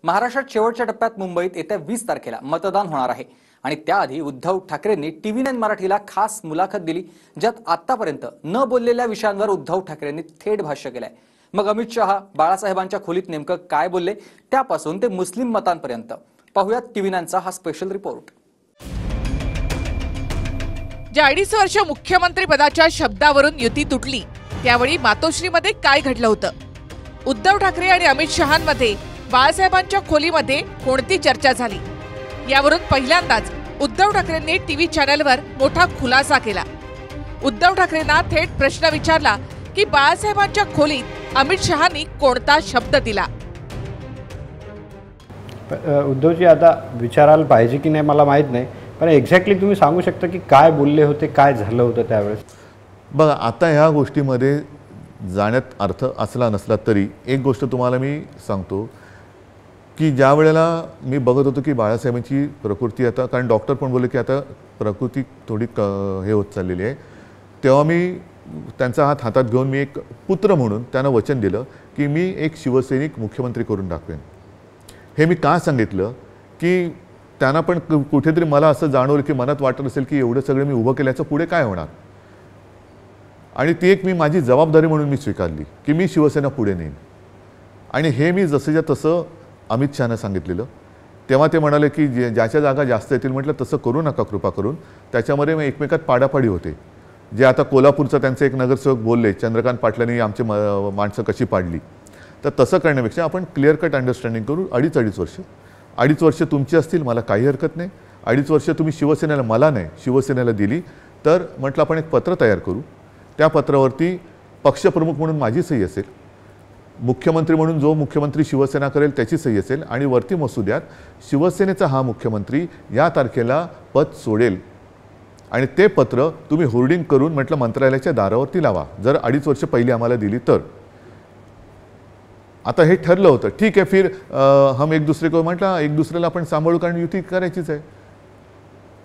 महाराष्ट्रात शेवटच्या टप्प्यात मुंबईत येत्या 20 तारखेला मतदान होणार आहे आणि त्याआधी उद्धव ठाकरेंनी TV9 मराठीला खास मुलाखत दिली, ज्यात आतापर्यंत न बोललेल्या विषयांवर उद्धव ठाकरेंनी थेट भाष्य केलंय। मग अमित शहा बाळासाहेबांच्या खोलीत नेमकं काय बोलले त्यापासून ते मुस्लिम मतांपर्यंत पाहूयात TV9चा हा स्पेशल रिपोर्ट। ज्या 2.5 वर्ष मुख्यमंत्री पदाच्या शब्दावरून युती तुटली त्यावेळी मातोश्रीमध्ये काय घडलं होतं? उद्धव ठाकरे आणि अमित शहांमध्ये बाळासाहेबांच्या खोलीमध्ये कोणती चर्चा झाली? यावरून पहिल्यांदाच उद्धव ठाकरेंनी टीव्ही चॅनलवर मोठा खुलासा केला। उद्धव ठाकरेंना थेट प्रश्न विचारला की बाळासाहेबांच्या खोलीत अमित शहांनी कोणता शब्द दिला? उद्धवजी आता विचारायला पाहिजे की नाही मला माहित नाही, पण एक्झॅक्टली तुम्ही सांगू शकता की काय बोलले होते, काय झालं होतं त्यावेळेस? बघा, आता ह्या गोष्टीमध्ये जाण्यात अर्थ असला नसला तरी एक गोष्ट तुम्हाला मी सांगतो की ज्या वेळेला मी बघत होतो की बाळासाहेबांची प्रकृती आता, कारण डॉक्टर पण बोलले की आता प्रकृती थोडी हे होत चाललेली आहे, तेव्हा मी त्यांचा हात हातात घेऊन मी एक पुत्र म्हणून त्यांना वचन दिलं की मी एक शिवसैनिक मुख्यमंत्री करून दाखवेन। हे मी का सांगितलं की त्यांना पण कुठेतरी मला असं जाणवलं की मनात वाटत असेल की एवढं सगळं मी उभं केल्याचं पुढे काय होणार, आणि ती एक मी माझी जबाबदारी म्हणून मी स्वीकारली की मी शिवसेना पुढे नेईन। आणि हे मी जसंच्या तसं अमित शहाना सांगितलेलं, तेव्हा ते म्हणाले की ज्याच्या जागा जास्त येतील, म्हटलं तसं करू नका कृपा करून। त्याच्यामध्ये मग एकमेकात पाडापाडी होते। जे आता कोल्हापूरचा त्यांचे एक नगरसेवक बोलले, चंद्रकांत पाटलांनी आमची माणसं कशी पाडली, तर तसं करण्यापेक्षा आपण क्लिअर कट अंडरस्टँडिंग करू। 2.5 वर्ष तुमची असतील, मला काही हरकत नाही। 2.5 वर्ष तुम्ही शिवसेनेला, मला नाही शिवसेनेला दिली, तर म्हटलं आपण एक पत्र तयार करू। त्या पत्रावरती पक्षप्रमुख म्हणून माझी सही असेल, मुख्यमंत्री म्हणून जो मुख्यमंत्री शिवसेना करेल त्याची सही असेल, आणि वरती मसुद्यात शिवसेनेचा हा मुख्यमंत्री या तारखेला पद सोडेल, आणि ते पत्र तुम्ही होर्डिंग करून म्हटलं मंत्रालयाच्या दारावरती लावा, जर 2.5 वर्ष पहिली आम्हाला दिली तर। आता हे ठरलं होतं, ठीक आहे, फिर हम एक दुसरे को म्हटलं एक दुसऱ्याला आपण सांभाळू, कारण युती करायचीच आहे।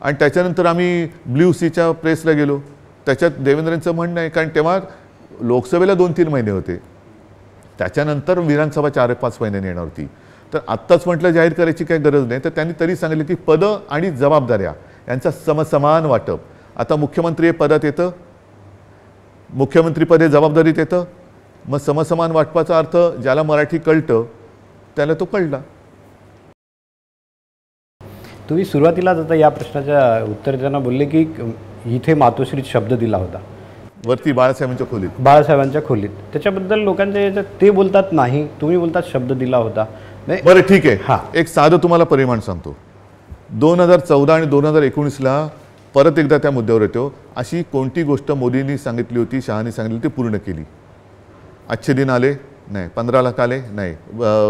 आणि त्याच्यानंतर आम्ही ब्ल्यू सीच्या प्रेसला गेलो, त्याच्यात देवेंद्रांचं म्हणणं आहे, कारण तेव्हा लोकसभेला 2-3 महिने होते, त्याच्यानंतर विधानसभा 4-5 महिन्यांनी येणार होती, तर आत्ताच म्हटलं जाहीर करायची काही गरज नाही। तर त्यांनी तरी सांगितलं की पदं आणि जबाबदाऱ्या यांचा समसमान वाटप। आता मुख्यमंत्री हे पदात येतं, मुख्यमंत्रीपद हे जबाबदारीत येतं, मग समसमान वाटपाचा अर्थ ज्याला मराठी कळतं त्याला तो कळला। तुम्ही सुरुवातीलाच आता या प्रश्नाच्या उत्तर देताना बोलले की इथे मातोश्रीत शब्द दिला होता, वरती बाळासाहेबांच्या खोलीत, त्याच्याबद्दल लोकांच्या याच्यात ते बोलतात नाही, तुम्ही बोलतात शब्द दिला होता। बरं ठीक आहे, हां, एक साधं तुम्हाला परिमाण सांगतो। 2014 आणि 2019ला परत एकदा त्या मुद्द्यावर येतो, अशी कोणती गोष्ट मोदींनी सांगितली होती, शहानी सांगितली ती पूर्ण केली? अच्छे दिन आले नाही, 15 लाख आले नाही,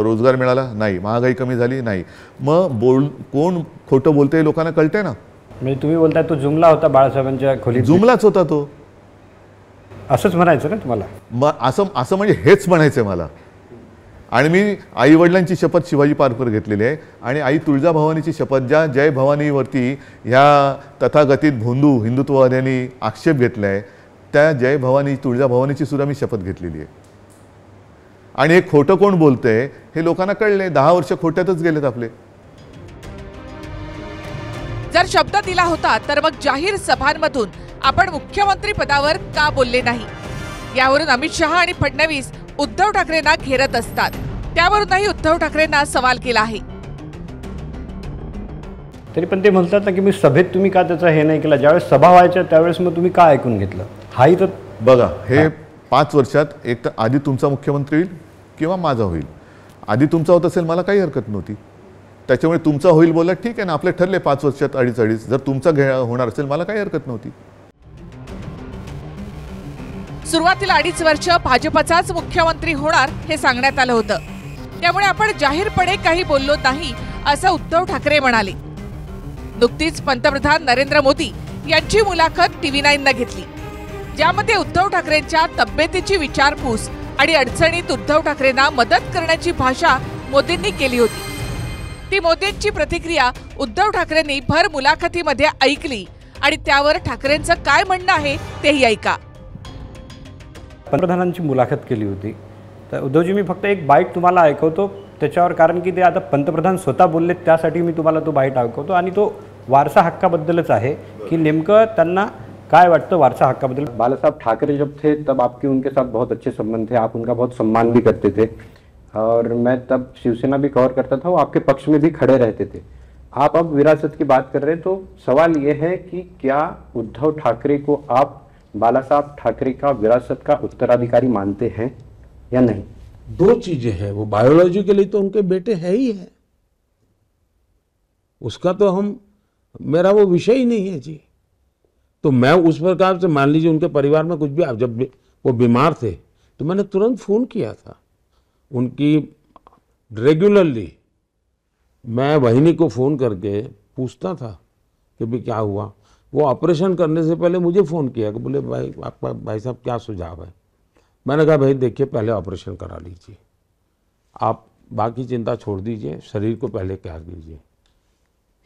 रोजगार मिळाला नाही, महागाई कमी झाली नाही, मग कोण खोटं बोलतंय लोकांना कळतंय ना। म्हणजे तुम्ही बोलताय तो जुमला होता बाळासाहेबांच्या खोलीत? जुमलाच होता तो, असंच म्हणायचं ना तुम्हाला? मग असं म्हणजे हेच म्हणायचं मला। आणि मी आई वडिलांची शपथ शिवाजी पार्कवर घेतलेली आहे, आणि आई तुळजाभवानीची शपथ, ज्या जय भवानीवरती ह्या तथाकथित भोंदू हिंदुत्ववाद्यांनी आक्षेप घेतला आहे, त्या जय भवानी तुळजाभवानीची सुद्धा मी शपथ घेतलेली आहे। आणि हे खोटं कोण बोलतंय हे लोकांना कळले, 10 वर्ष खोट्यातच गेलेत आपले। जर शब्द दिला होता तर मग जाहीर सभांमधून आपण मुख्यमंत्री पदावर का बोलले नाही? यावरून अमित शहा आणि फडणवीस उद्धव ठाकरेंना घेरत असतात, त्यावरूनही उद्धव ठाकरेंना सवाल केला आहे। तरी पण ते म्हणतात ना की मी सभेत तुम्ही का त्याचा हे नाही केला, ज्यावेळेस सभा व्हायच्या त्यावेळेस मग तुम्ही का ऐकून घेतलं? हाही तर बघा, हे 5 वर्षात एक तर आधी तुमचा मुख्यमंत्री होईल किंवा माझा होईल। आधी तुमचा होत असेल मला काही हरकत नव्हती, त्याच्यामुळे तुमचा होईल बोलला, ठीक आहे ना, आपले ठरले 5 वर्षात 2.5, जर तुमचा होणार असेल मला काही हरकत नव्हती। सुरुवातीला 2.5 वर्ष भाजपचाच मुख्यमंत्री होणार हे सांगण्यात आलं होतं, त्यामुळे आपण जाहीरपणे काही बोललो नाही असं उद्धव ठाकरे म्हणाले। नुकतीच पंतप्रधान नरेंद्र मोदी यांची मुलाखत TV9 घेतली, ज्यामध्ये उद्धव ठाकरेंच्या तब्येतीची विचारपूस आणि अडचणीत उद्धव ठाकरेंना मदत करण्याची भाषा मोदींनी केली होती। ती मोदींची प्रतिक्रिया उद्धव ठाकरेंनी भर मुलाखतीमध्ये ऐकली, आणि त्यावर ठाकरेंचं काय म्हणणं आहे तेही ऐका। पंतप्रधानांची मुलाखत केली होती, तर उद्धवजी मी फक्त एक बाईट तुम्हाला ऐकवतो, त्याच्यावर, कारण की ते आता पंतप्रधान स्वतः बोलले त्यासाठी मी तुम्हाला तो बाईट ऐकवतो आणि तो वारसा हक्काबद्दलच आहे की नेमकं त्यांना काय वाटतं वारसा हक्काबद्दल। बाला साहब ठाकरे जब थे तब आपके उनके साथ बहुत अच्छे संबंध थे, आप उनका बहुत सम्मान भी करते थे और मैं तब शिवसेना भी कवर करता था, वो आपके पक्ष में भी खड़े रहते थे। आप अब विरासत की बात कर रहे हैं, तो सवाल ये है कि क्या उद्धव ठाकरे को आप बाला साहब ठाकरे का विरासत का उत्तराधिकारी मानते हैं या नहीं? दो चीजें हैं, वो बायोलॉजिकली तो उनके बेटे है ही है, उसका तो मेरा वो विषय ही नहीं है जी। तो मैं उस प्रकार से मान लीजिए उनके परिवार में कुछ भी, जब वो बीमार थे तो मैंने तुरंत फोन किया था उनकी, रेगुलरली मैं वहिनी को फोन करके पूछता था कि भाई क्या हुआ। वो ऑपरेशन करने से पहले मुझे फ़ोन किया कि बोले भाई आपका भाई साहब क्या सुझाव है। मैंने कहा भाई देखिए पहले ऑपरेशन करा लीजिए, आप बाकी चिंता छोड़ दीजिए, शरीर को पहले क्या कीजिए।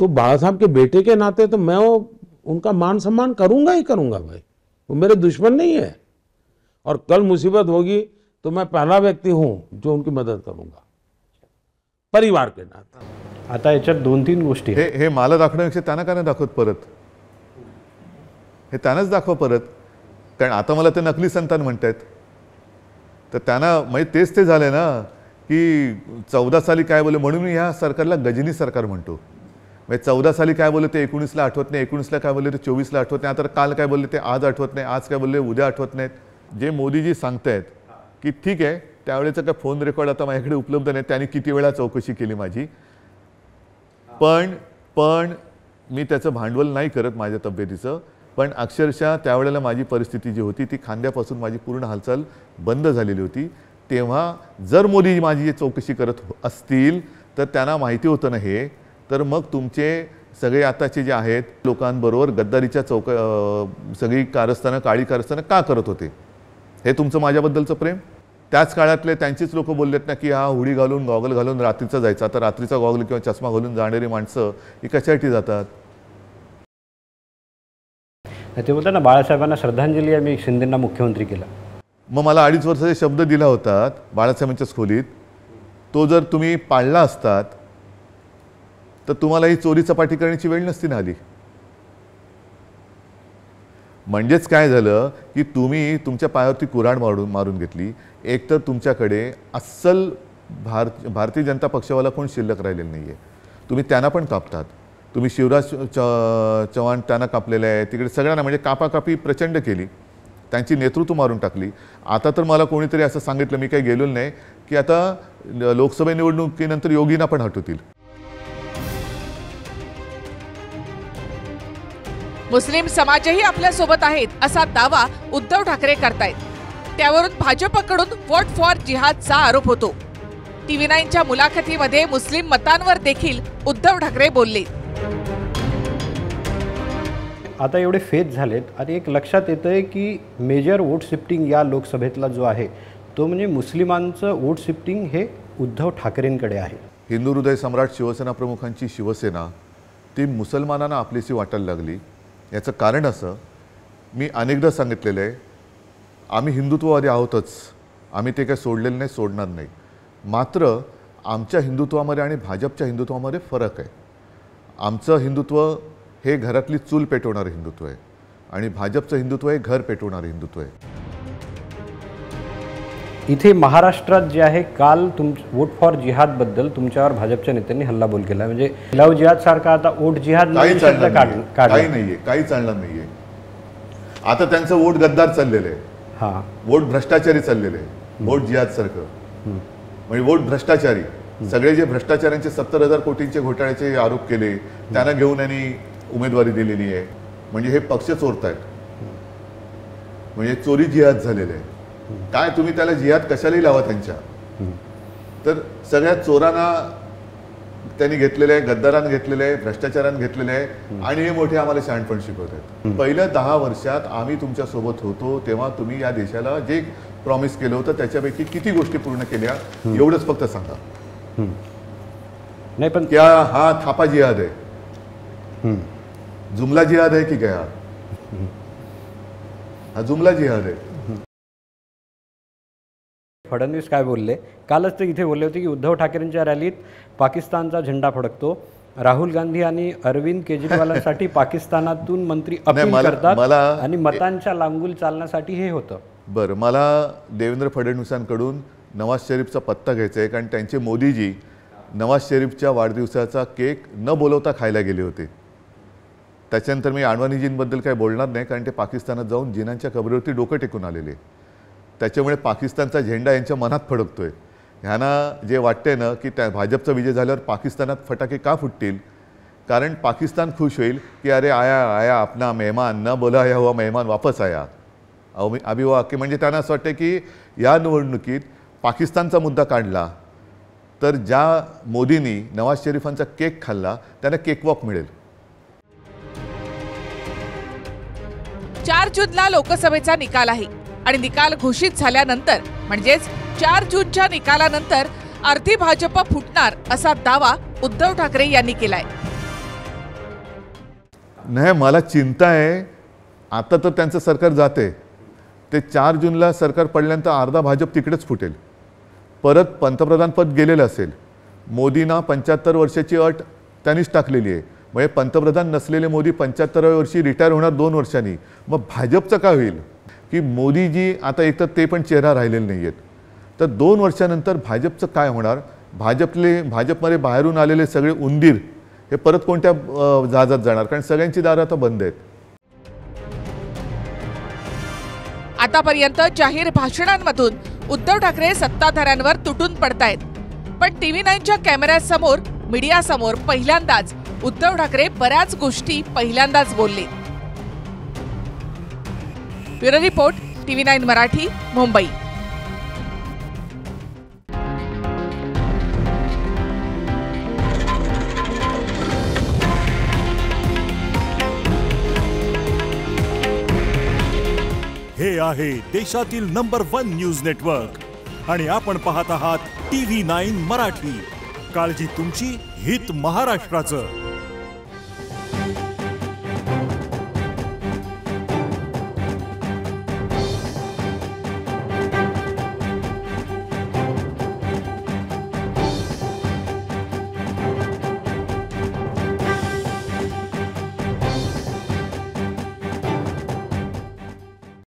तो बाला साहब के बेटे के नाते तो मैं उनका मान सम्मान करूंगा ही करूंगा भाई, वो मेरे दुश्मन नहीं है और कल मुसीबत होगी तो मैं पहला व्यक्ति हूं जो उनकी मदद करूंगा परिवार के नाते। आता याच्यात 2-3 गोष्टी आहेत। हे मला दाखवण्यापेक्षा त्यांना का नाही दाखवत परत, हे त्यांनाच दाखवा परत, कारण आता मला ते नकली संतान म्हणतात। तर त्यांना म्हणजे तेच ते झाले ना की 14 साली काय बोलले, म्हणून मी ह्या सरकारला गजनी सरकार म्हणतो। म्हणजे 14 साली काय बोलले ते 19ला आठवत नाही, 19ला काय बोलले ते 24ला आठवत नाही, आता काल काय बोलले ते आज आठवत नाही, आज काय बोलले उद्या आठवत नाहीत। जे मोदीजी सांगतायत की ठीक आहे, त्यावेळेचा काय फोन रेकॉर्ड आता माझ्याकडे उपलब्ध नाही, त्यांनी किती वेळा चौकशी केली माझी, पण मी त्याचं भांडवल नाही करत माझ्या तब्येतीचं। पण अक्षरशः त्यावेळेला माझी परिस्थिती जी होती ती खांद्यापासून माझी पूर्ण हालचाल बंद झालेली होती। तेव्हा जर मोदी माझी चौकशी करत असतील तर त्यांना माहिती होतं ना हे, तर मग तुमचे सगळे आताचे जे आहेत लोकांबरोबर गद्दारीच्या सगळी कारस्थानं काळी कारस्थानं का करत होते, हे तुमचं माझ्याबद्दलचं प्रेम। त्याच काळातले त्यांचीच लोक बोललेत ना की हा हुडी घालून गॉगल घालून रात्रीचा जायचा, आता रात्रीचा गॉगल किंवा चष्मा घालून जाणारी माणसं ही कशासाठी जातात। ते बोलतात ना बाळासाहेबांना श्रद्धांजली आम्ही शिंदेंना मुख्यमंत्री केला। मग मला 2.5 वर्षाचे शब्द दिला होतात बाळासाहेबांच्याच खोलीत, तो जर तुम्ही पाळला असतात तर तुम्हाला ही चोरी चपाटी करण्याची वेळ नसती ना आली। म्हणजेच काय झालं की तुम्ही तुमच्या पायावरती कुऱ्हाड मारून घेतली। एक तर तुमच्याकडे अस्सल भारतीय जनता पक्षावाला कोण शिल्लक राहिलेलं नाही आहे, तुम्ही त्यांना पण कापतात। तुम्ही शिवराज चव्हाण त्यांना कापलेले आहे, तिकडे सगळ्यांना म्हणजे कापाकापी प्रचंड केली, त्यांची नेतृत्व मारून टाकली। आता तर मला कोणीतरी असं सांगितलं, मी काही गेलेलो नाही, की आता लोकसभा निवडणुकीनंतर योगींना पण हटवतील। मुस्लिम समाजही आपल्या सोबत आहेत असा दावा उद्धव ठाकरे करतायत। त्यावरून भाजपकडून वोट फॉर जिहादचा आरोप होतो। TV9च्या मुलाखतीमध्ये मुस्लिम मतांवर देखील उद्धव ठाकरे बोलले। आता एवढे फेज झालेत आणि एक लक्षात येतंय की मेजर वोट शिफ्टिंग या लोकसभेतला जो आहे तो म्हणजे मुस्लिमांचं वोट शिफ्टिंग हे उद्धव ठाकरेंकडे आहे। हिंदू हृदय सम्राट शिवसेना प्रमुखांची शिवसेना ती मुसलमानांना आपलीशी वाटायला लागली। याचं कारण असं, मी अनेकदा सांगितलेलं आहे, आम्ही हिंदुत्ववादी आहोतच, आम्ही ते काही सोडलेलं नाही, सोडणार नाही। मात्र आमच्या हिंदुत्वामध्ये आणि भाजपच्या हिंदुत्वामध्ये फरक आहे। आमचं हिंदुत्व हे घरातली चूल पेटवणारं हिंदुत्व आहे आणि भाजपचं हिंदुत्व हे घर पेटवणारं हिंदुत्व आहे। इथे महाराष्ट्रात जे आहे काल वोट फॉर जिहाद बद्दल तुमच्यावर भाजपच्या नेत्यांनी हल्लाबोल केला, म्हणजे लव जिहाद सारखा आता वोट जिहाद काही नाहीये, काही चालणार नाहीये। आता त्यांचं वोट गद्दार चाललेलं आहे, हां वोट भ्रष्टाचारी चाललेलं आहे, वोट जिहाद सारखं म्हणजे वोट भ्रष्टाचारी। सगळे जे भ्रष्टाचारांचे 70,000 कोटींचे घोटाळ्याचे आरोप केले त्यांना घेऊन यांनी उमेदवारी दिलेली आहे, म्हणजे हे पक्ष चोरतायत, म्हणजे चोरी जिहाद झालेले आहे। काय तुम्ही त्याला जिहाद कशालाही लावा त्यांच्या, तर सगळ्या चोरांना त्यांनी घेतलेले आहे, गद्दारांना घेतलेले आहे, भ्रष्टाचारांना घेतलेले आहे आणि हे मोठे आम्हाला शहाणपण शिकवतात। पहिल्या 10 वर्षात आम्ही तुमच्या सोबत होतो तेव्हा तुम्ही या देशाला जे प्रॉमिस केलं होतं त्याच्यापैकी किती गोष्टी पूर्ण केल्या एवढंच फक्त सांगा। नाही पण क्या हा थापा जिहाद आहे, जुमला जिहाद आहे की क्या? हा जुमला जिहाद आहे। फडणवीस काय बोलले, कालच ते इथे बोलले होते की उद्धव ठाकरेंच्या रॅलीत पाकिस्तानचा झेंडा फडकतो, राहुल गांधी आणि अरविंद केजरीवालांसाठी पाकिस्तानातून मंत्री अपील करतात आणि मतांच्या लांबूल चालण्यासाठी हे होतं. बरं, मला देवेंद्र फडणवीसांकडून नवाज शरीफचा पत्ता घ्यायचा आहे, कारण त्यांचे मोदीजी नवाज शरीफच्या वाढदिवसाचा केक न बोलवता खायला गेले होते. त्याच्यानंतर मी अडवाणीजींबद्दल काही बोलणार नाही, कारण ते पाकिस्तानात जाऊन जिनांच्या कबरेवरती डोकं टेकून आलेले. त्याच्यामुळे पाकिस्तानचा झेंडा यांच्या मनात फडकतोय. ह्यांना जे वाटते ना की त्या भाजपचा विजय झाल्यावर पाकिस्तानात फटाके का फुटतील, कारण पाकिस्तान खुश होईल की अरे आया आया अपना मेहमान, न बोलाया हुआ मेहमान वापस आया. अभी वो आके, म्हणजे त्यांना असं वाटतं की या निवडणुकीत पाकिस्तानचा मुद्दा काढला तर ज्या मोदींनी नवाज शरीफांचा केक खाल्ला त्यांना केकवॉक मिळेल. 4 जूनला लोकसभेचा निकाल आहे आणि निकाल घोषित झाल्यानंतर म्हणजेच 4 जूनच्या निकालानंतर अर्धी भाजप फुटणार असा दावा उद्धव ठाकरे यांनी केलाय. नाही, मला चिंता आहे. आता तर त्यांचं सरकार जाते, ते 4 जूनला सरकार पडल्यानंतर अर्धा भाजप तिकडेच फुटेल. परत पंतप्रधानपद गेलेलं असेल. मोदींना 75 वर्षाची अट त्यांनीच टाकलेली आहे. म्हणजे पंतप्रधान नसलेले मोदी 75व्या वर्षी रिटायर होणार 2 वर्षांनी. मग भाजपचं काय होईल की मोदीजी आता एक तर ते पण चेहरा राहिलेले नाही आहेत, तर 2 वर्षानंतर भाजपचं काय होणार. भाजपमध्ये बाहेरून आलेले सगळे उंदीर हे परत कोणत्या जहाजात जाणार, कारण सगळ्यांची दारं आता बंद आहेत. आतापर्यंत जाहीर भाषणांमधून उद्धव ठाकरे सत्ताधाऱ्यांवर तुटून पडतायत, पण TV9च्या कॅमेऱ्यासमोर, मीडियासमोर पहिल्यांदाच उद्धव ठाकरे बऱ्याच गोष्टी पहिल्यांदाच बोलले. Bureau report, TV9 Marathi, Mumbai. हे आहे देशातील नंबर 1 न्यूज नेटवर्क आणि आपण पाहत आहात TV9 मराठी. काळजी तुमची, हित महाराष्ट्राचं.